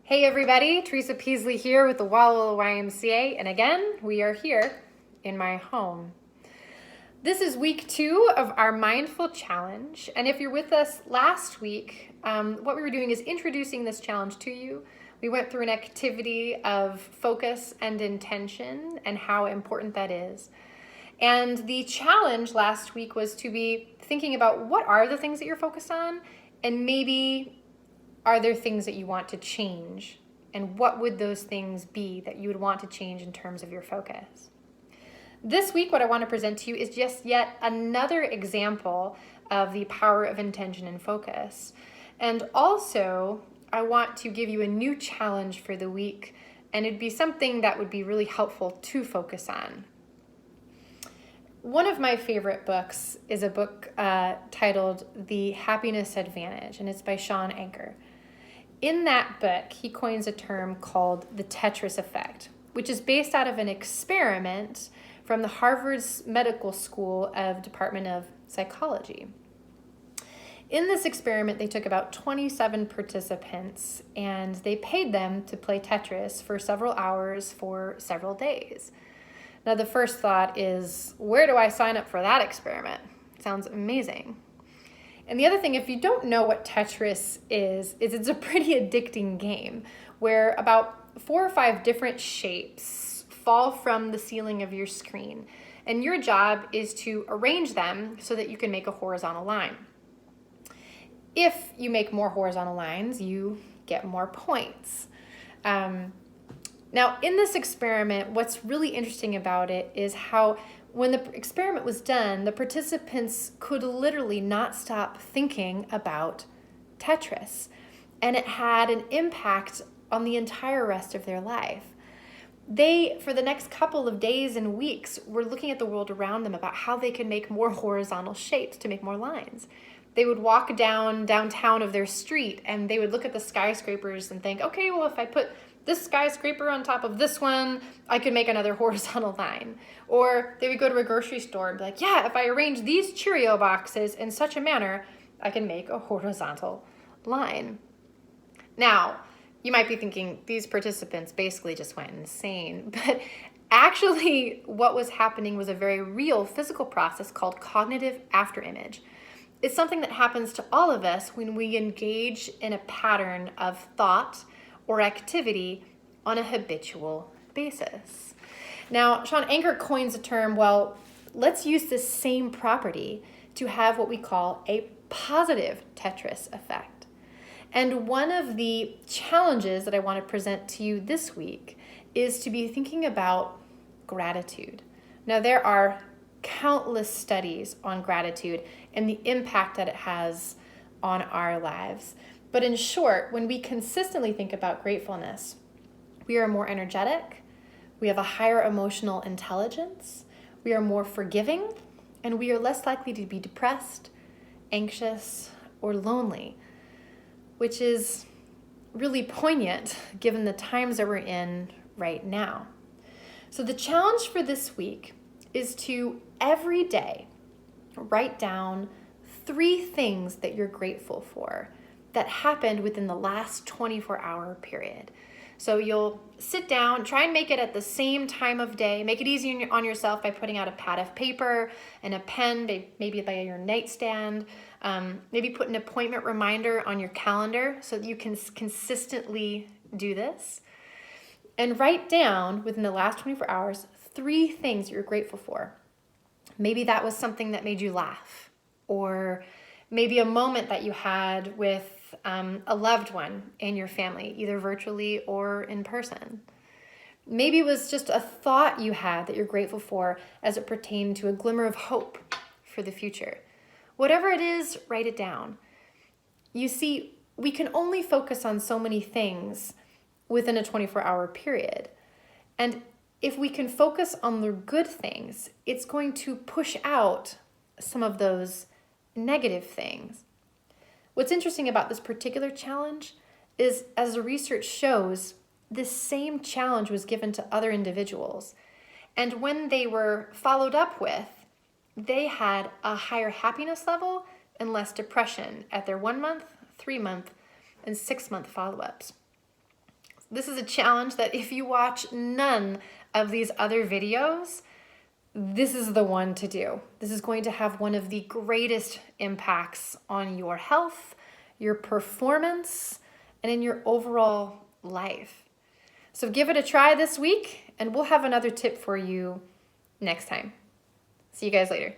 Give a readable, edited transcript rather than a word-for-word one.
Hey everybody, Teresa Peasley here with the Walla Walla YMCA, and again, we are here in my home. This is week 2 of our Mindful Challenge, and if you're with us last week, what we were doing is introducing this challenge to you. We went through an activity of focus and intention and how important that is. And the challenge last week was to be thinking about what are the things that you're focused on, and maybe are there things that you want to change? And what would those things be that you would want to change in terms of your focus? This week, what I want to present to you is just yet another example of the power of intention and focus. And also, I want to give you a new challenge for the week, and it'd be something that would be really helpful to focus on. One of my favorite books is a book titled The Happiness Advantage, and it's by Shawn Achor. In that book, he coins a term called the Tetris Effect, which is based out of an experiment from the Harvard's Medical School of Department of Psychology. In this experiment, they took about 27 participants and they paid them to play Tetris for several hours for several days. Now, the first thought is, where do I sign up for that experiment? Sounds amazing. And the other thing, if you don't know what Tetris is it's a pretty addicting game where about 4 or 5 different shapes fall from the ceiling of your screen. And your job is to arrange them so that you can make a horizontal line. If you make more horizontal lines, you get more points. Now, in this experiment, what's really interesting about it is how when the experiment was done, the participants could literally not stop thinking about Tetris, and it had an impact on the entire rest of their life. They, for the next couple of days and weeks, were looking at the world around them about how they could make more horizontal shapes to make more lines. They would walk downtown of their street and they would look at the skyscrapers and think, okay, well, if I put this skyscraper on top of this one, I could make another horizontal line. Or they would go to a grocery store and be like, yeah, if I arrange these Cheerio boxes in such a manner, I can make a horizontal line. Now, you might be thinking these participants basically just went insane, but actually what was happening was a very real physical process called cognitive afterimage. It's something that happens to all of us when we engage in a pattern of thought or activity on a habitual basis. Now, Shawn Achor coins the term, well, let's use this same property to have what we call a positive Tetris effect. And one of the challenges that I want to present to you this week is to be thinking about gratitude. Now, there are countless studies on gratitude and the impact that it has on our lives. But in short, when we consistently think about gratefulness, we are more energetic, we have a higher emotional intelligence, we are more forgiving, and we are less likely to be depressed, anxious, or lonely, which is really poignant given the times that we're in right now. So the challenge for this week is to every day write down 3 things that you're grateful for that happened within the last 24-hour period. So you'll sit down, try and make it at the same time of day. Make it easy on yourself by putting out a pad of paper and a pen, maybe by your nightstand. Maybe put an appointment reminder on your calendar so that you can consistently do this. And write down within the last 24 hours 3 things you're grateful for. Maybe that was something that made you laugh, or maybe a moment that you had with a loved one in your family, either virtually or in person. Maybe it was just a thought you had that you're grateful for as it pertained to a glimmer of hope for the future. Whatever it is, write it down. You see, we can only focus on so many things within a 24-hour period. And if we can focus on the good things, it's going to push out some of those negative things. What's interesting about this particular challenge is, as the research shows, this same challenge was given to other individuals. And when they were followed up with, they had a higher happiness level and less depression at their 1 month, 3 month, and 6 month follow-ups. This is a challenge that if you watch none of these other videos, this is the one to do. This is going to have one of the greatest impacts on your health, your performance, and in your overall life. So give it a try this week, and we'll have another tip for you next time. See you guys later.